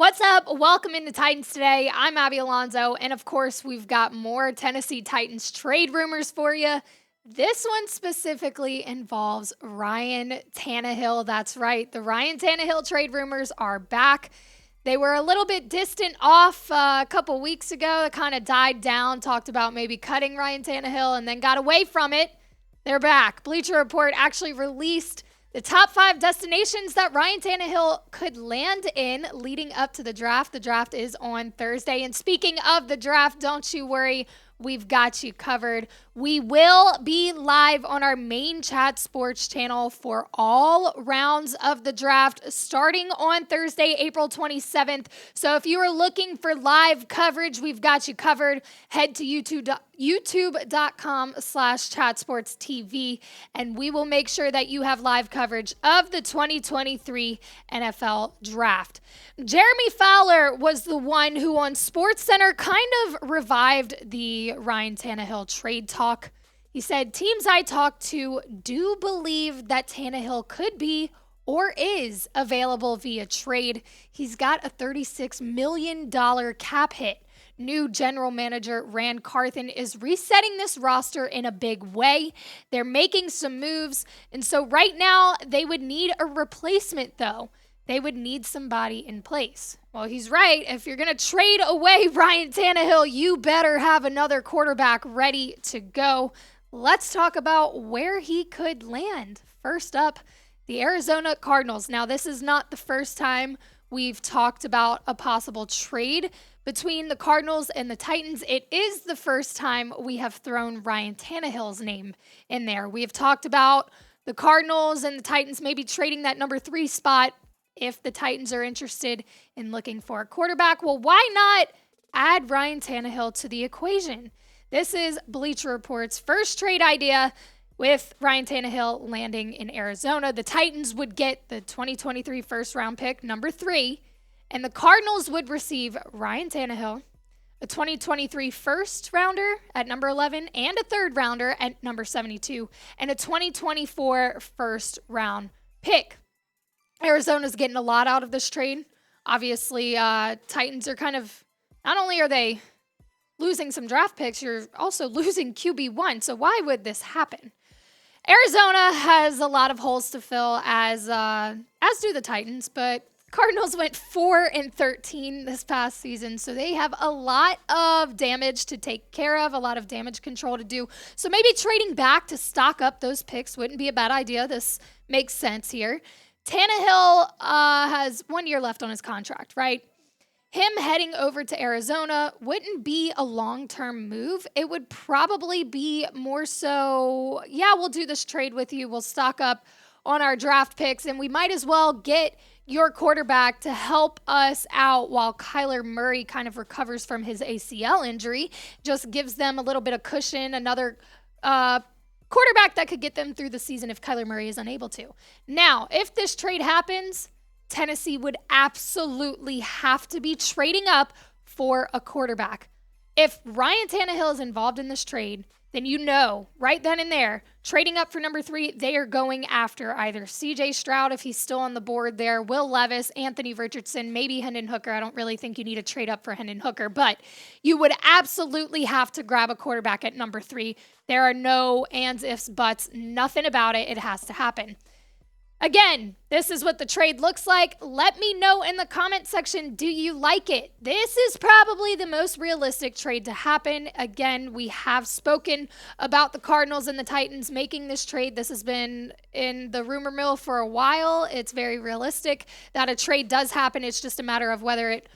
What's up? Welcome into Titans Today. I'm Abby Alonzo, and of course, we've got more Tennessee Titans trade rumors for you. This one specifically involves Ryan Tannehill. That's right, the Ryan Tannehill trade rumors are back. They were a little bit distant off a couple weeks ago. It kind of died down, talked about maybe cutting Ryan Tannehill, and then got away from it. They're back. Bleacher Report actually released the top 5 destinations that Ryan Tannehill could land in leading up to the draft. The draft is on Thursday. And speaking of the draft, don't you worry, we've got you covered. We will be live on our main chat sports channel for all rounds of the draft starting on Thursday, April 27th. So if you are looking for live coverage, we've got you covered. Head to youtube.com/chatsportstv, and we will make sure that you have live coverage of the 2023 NFL Draft. Jeremy Fowler was the one who on SportsCenter kind of revived the Ryan Tannehill trade talk. He said, teams I talked to do believe that Tannehill could be or is available via trade. He's got a $36 million cap hit. New general manager Ryan Carthon is resetting this roster in a big way. They're making some moves, and so right now they would need a replacement, though. They would need somebody in place. Well, he's right. If you're going to trade away Ryan Tannehill, you better have another quarterback ready to go. Let's talk about where he could land. First up, the Arizona Cardinals. Now, this is not the first time we've talked about a possible trade between the Cardinals and the Titans. It is the first time we have thrown Ryan Tannehill's name in there. We have talked about the Cardinals and the Titans maybe trading that number 3 spot if the Titans are interested in looking for a quarterback. Well, why not add Ryan Tannehill to the equation? This is Bleacher Report's first trade idea with Ryan Tannehill landing in Arizona. The Titans would get the 2023 first-round pick, number 3, and the Cardinals would receive Ryan Tannehill, a 2023 first-rounder at number 11, and a third-rounder at number 72, and a 2024 first-round pick. Arizona's getting a lot out of this trade. Obviously, Titans are kind of, not only are they losing some draft picks, you're also losing QB1. So why would this happen? Arizona has a lot of holes to fill, as do the Titans, but Cardinals went 4-13 this past season, so they have a lot of damage to take care of, a lot of damage control to do. So maybe trading back to stock up those picks wouldn't be a bad idea. This makes sense here. Tannehill has 1 year left on his contract, right? Him heading over to Arizona wouldn't be a long-term move. It would probably be more so, yeah, we'll do this trade with you. We'll stock up on our draft picks, and we might as well get your quarterback to help us out while Kyler Murray kind of recovers from his ACL injury. Just gives them a little bit of cushion, another quarterback that could get them through the season if Kyler Murray is unable to. Now, if this trade happens, Tennessee would absolutely have to be trading up for a quarterback. If Ryan Tannehill is involved in this trade, then you know right then and there, trading up for number 3, they are going after either C.J. Stroud, if he's still on the board there, Will Levis, Anthony Richardson, maybe Hendon Hooker. I don't really think you need to trade up for Hendon Hooker, but you would absolutely have to grab a quarterback at number 3. There are no ands, ifs, buts, nothing about it. It has to happen. Again, this is what the trade looks like. Let me know in the comment section, do you like it? This is probably the most realistic trade to happen. Again, we have spoken about the Cardinals and the Titans making this trade. This has been in the rumor mill for a while. It's very realistic that a trade does happen. It's just a matter of whether it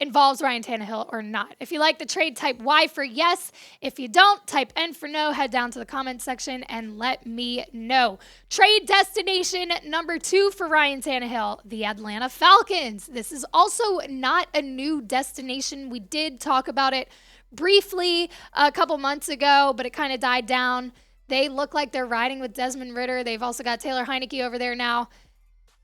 involves Ryan Tannehill or not. If you like the trade, type Y for yes. If you don't, type N for no. Head down to the comment section and let me know. Trade destination number 2 for Ryan Tannehill, the Atlanta Falcons. This is also not a new destination. We did talk about it briefly a couple months ago, but it kind of died down. They look like they're riding with Desmond Ridder. They've also got Taylor Heineke over there now.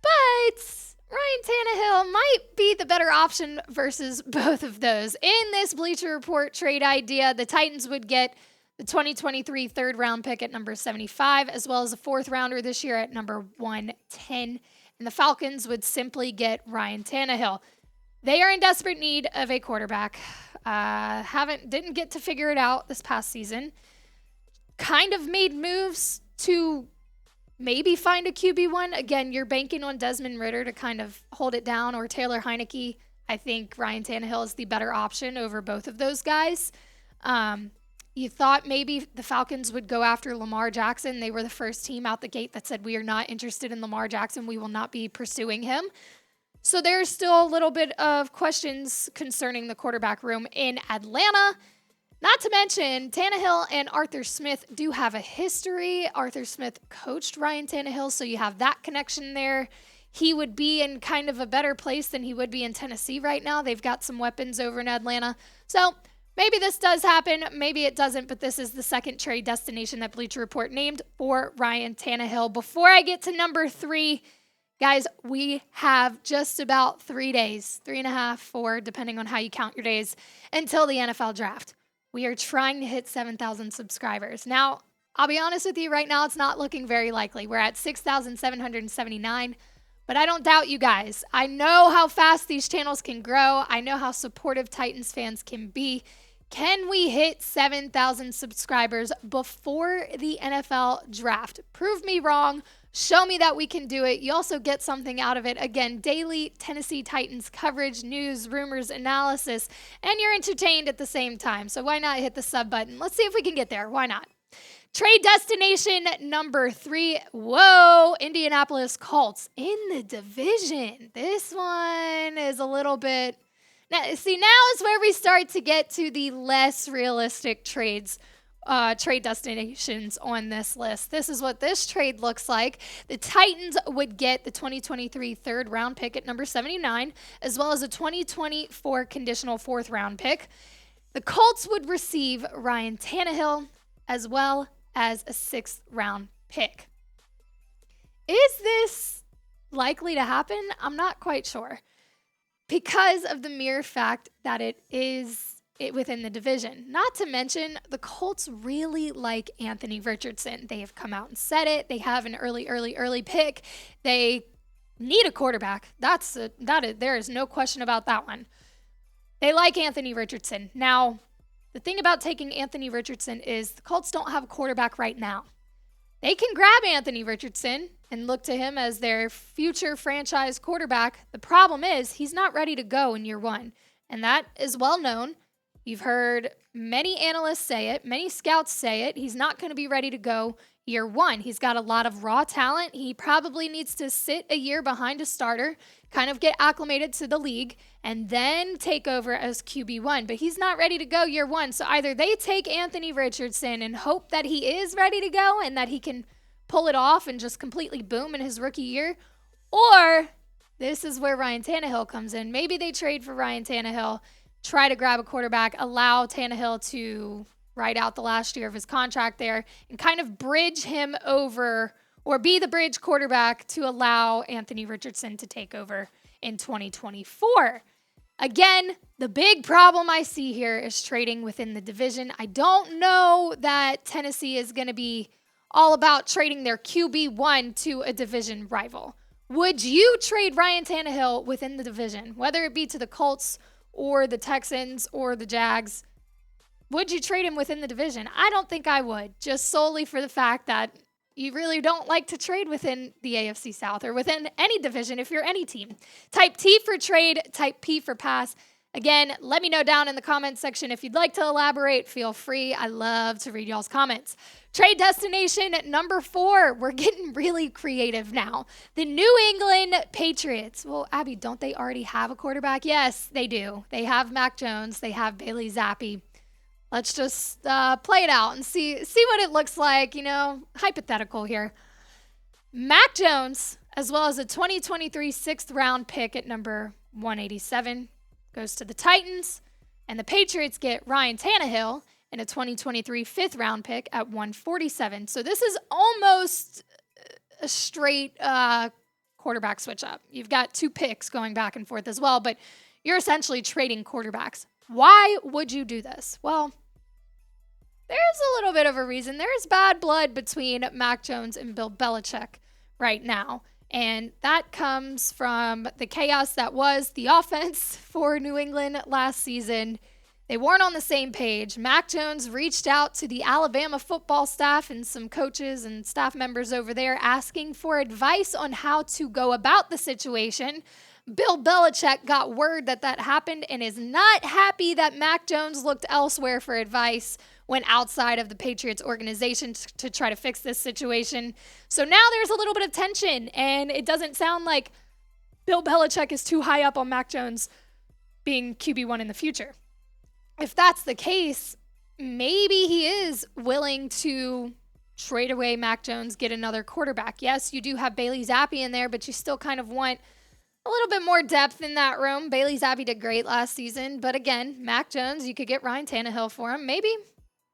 But Ryan Tannehill might be the better option versus both of those. In this Bleacher Report trade idea, the Titans would get the 2023 third-round pick at number 75, as well as a fourth-rounder this year at number 110. and the Falcons would simply get Ryan Tannehill. They are in desperate need of a quarterback. Didn't get to figure it out this past season. Kind of made moves to maybe find a QB1. Again, you're banking on Desmond Ridder to kind of hold it down, or Taylor Heineke. I think Ryan Tannehill is the better option over both of those guys. You thought maybe the Falcons would go after Lamar Jackson. They were the first team out the gate that said, we are not interested in Lamar Jackson. We will not be pursuing him. So there's still a little bit of questions concerning the quarterback room in Atlanta. Not to mention, Tannehill and Arthur Smith do have a history. Arthur Smith coached Ryan Tannehill, so you have that connection there. He would be in kind of a better place than he would be in Tennessee right now. They've got some weapons over in Atlanta. So maybe this does happen, maybe it doesn't, but this is the second trade destination that Bleacher Report named for Ryan Tannehill. Before I get to number 3, guys, we have just about 3 days, 3.5, 4, depending on how you count your days, until the NFL draft. We are trying to hit 7,000 subscribers. Now, I'll be honest with you, right now it's not looking very likely. We're at 6,779, but I don't doubt you guys. I know how fast these channels can grow. I know how supportive Titans fans can be. Can we hit 7,000 subscribers before the NFL draft? Prove me wrong. Show me that we can do it. You also get something out of it. Again, daily Tennessee Titans coverage, news, rumors, analysis, and you're entertained at the same time. So why not hit the sub button? Let's see if we can get there. Why not? Trade destination number 3. Whoa, Indianapolis Colts in the division. This one is a little bit... Now is where we start to get to the less realistic trade destinations on this list. This is what this trade looks like. The Titans would get the 2023 third round pick at number 79, as well as a 2024 conditional fourth round pick. The Colts would receive Ryan Tannehill, as well as a 6th round pick. Is this likely to happen? I'm not quite sure, because of the mere fact that it is within the division. Not to mention, the Colts really like Anthony Richardson. They have come out and said it. They have an early pick. They need a quarterback. There is no question about that one. They like Anthony Richardson. Now, the thing about taking Anthony Richardson is the Colts don't have a quarterback right now. They can grab Anthony Richardson and look to him as their future franchise quarterback. The problem is he's not ready to go in year 1, and that is well known. You've heard many analysts say it, many scouts say it. He's not going to be ready to go year 1. He's got a lot of raw talent. He probably needs to sit a year behind a starter, kind of get acclimated to the league, and then take over as QB1. But he's not ready to go year 1. So either they take Anthony Richardson and hope that he is ready to go and that he can pull it off and just completely boom in his rookie year, or this is where Ryan Tannehill comes in. Maybe they trade for Ryan Tannehill, try to grab a quarterback, allow Tannehill to ride out the last year of his contract there, and kind of bridge him over, or be the bridge quarterback to allow Anthony Richardson to take over in 2024. Again, the big problem I see here is trading within the division. I don't know that Tennessee is going to be all about trading their QB1 to a division rival. Would you trade Ryan Tannehill within the division, whether it be to the Colts or the Texans or the Jags? Would you trade him within the division? I don't think I would, just solely for the fact that you really don't like to trade within the AFC South or within any division if you're any team. Type T for trade, type P for pass. Again, let me know down in the comments section if you'd like to elaborate. Feel free. I love to read y'all's comments. Trade destination number 4. We're getting really creative now. The New England Patriots. Well, Abby, don't they already have a quarterback? Yes, they do. They have Mac Jones. They have Bailey Zappi. Let's just play it out and see what it looks like, hypothetical here. Mac Jones, as well as a 2023 6th round pick at number 187, goes to the Titans, and the Patriots get Ryan Tannehill and a 2023 5th round pick at 147. So this is almost a straight quarterback switch up. You've got 2 picks going back and forth as well, but you're essentially trading quarterbacks. Why would you do this? Well, there's a little bit of a reason. There's bad blood between Mac Jones and Bill Belichick right now. And that comes from the chaos that was the offense for New England last season. They weren't on the same page. Mac Jones reached out to the Alabama football staff and some coaches and staff members over there asking for advice on how to go about the situation. Bill Belichick got word that happened and is not happy that Mac Jones looked elsewhere for advice, went outside of the Patriots organization to try to fix this situation. So now there's a little bit of tension, and it doesn't sound like Bill Belichick is too high up on Mac Jones being QB1 in the future. If that's the case, maybe he is willing to trade away Mac Jones, get another quarterback. Yes, you do have Bailey Zappi in there, but you still kind of want a little bit more depth in that room. Bailey Zappi did great last season, but again, Mac Jones, you could get Ryan Tannehill for him. Maybe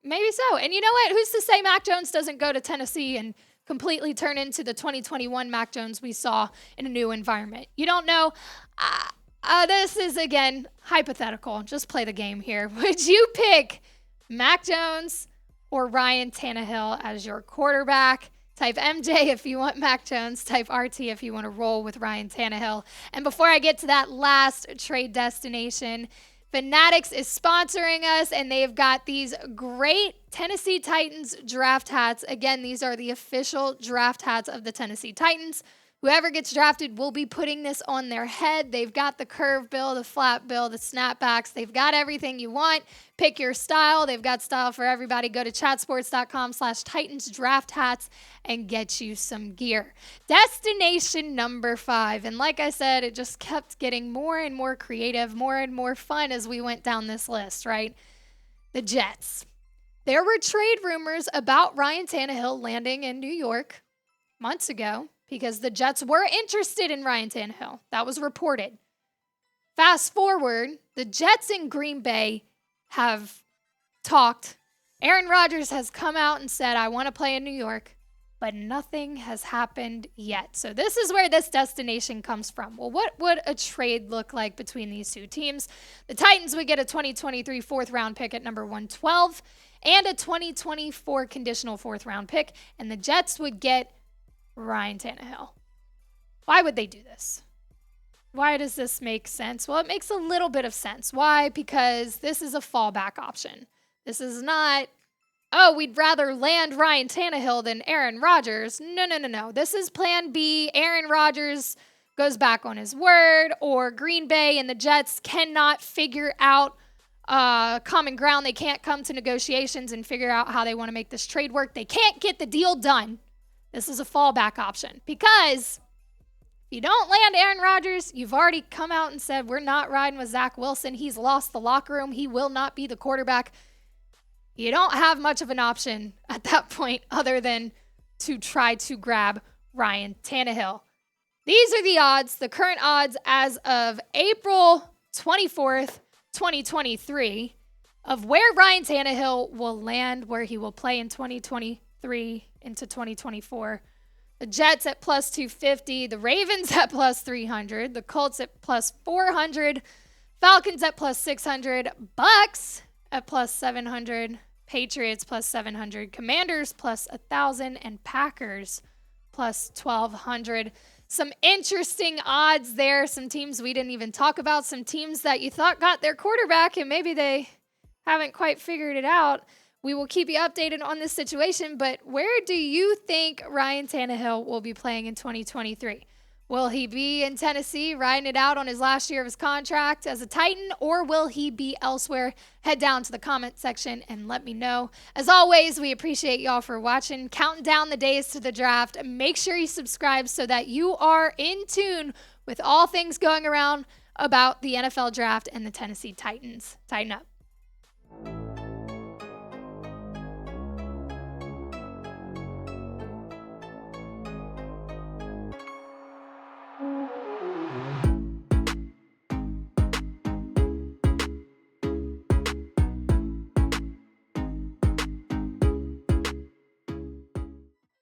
so. And you know what? Who's to say Mac Jones doesn't go to Tennessee and completely turn into the 2021 Mac Jones we saw in a new environment? You don't know. This is, again, hypothetical. Just play the game here. Would you pick Mac Jones or Ryan Tannehill as your quarterback? Type MJ if you want Mac Jones. Type RT if you want to roll with Ryan Tannehill. And before I get to that last trade destination, Fanatics is sponsoring us, and they've got these great Tennessee Titans draft hats. Again, these are the official draft hats of the Tennessee Titans. Whoever gets drafted will be putting this on their head. They've got the curve bill, the flat bill, the snapbacks. They've got everything you want. Pick your style. They've got style for everybody. Go to chatsports.com/Titans draft hats and get you some gear. Destination number 5. And like I said, it just kept getting more and more creative, more and more fun as we went down this list, right? The Jets. There were trade rumors about Ryan Tannehill landing in New York months ago, because the Jets were interested in Ryan Tannehill. That was reported. Fast forward, the Jets in Green Bay have talked. Aaron Rodgers has come out and said, I want to play in New York, but nothing has happened yet. So this is where this destination comes from. Well, what would a trade look like between these two teams? The Titans would get a 2023 fourth-round pick at number 112 and a 2024 conditional fourth-round pick, and the Jets would get Ryan Tannehill. Why would they do this? Why does this make sense? Well, it makes a little bit of sense. Why? Because this is a fallback option. This is not, we'd rather land Ryan Tannehill than Aaron Rodgers. No. This is plan B. Aaron Rodgers goes back on his word, or Green Bay and the Jets cannot figure out common ground. They can't come to negotiations and figure out how they want to make this trade work. They can't get the deal done. This is a fallback option, because if you don't land Aaron Rodgers, you've already come out and said, we're not riding with Zach Wilson. He's lost the locker room. He will not be the quarterback. You don't have much of an option at that point other than to try to grab Ryan Tannehill. These are the odds, the current odds as of April 24th, 2023, of where Ryan Tannehill will land, where he will play in 2023 into 2024. The Jets at plus 250, the Ravens at plus 300, the Colts at plus 400, Falcons at plus 600, Bucks at plus 700, Patriots plus 700, Commanders plus 1,000, and Packers plus 1,200. Some interesting odds there. Some teams we didn't even talk about. Some teams that you thought got their quarterback and maybe they haven't quite figured it out. We will keep you updated on this situation, but where do you think Ryan Tannehill will be playing in 2023? Will he be in Tennessee riding it out on his last year of his contract as a Titan, or will he be elsewhere? Head down to the comment section and let me know. As always, we appreciate y'all for watching, counting down the days to the draft. Make sure you subscribe so that you are in tune with all things going around about the NFL draft and the Tennessee Titans. Tighten up.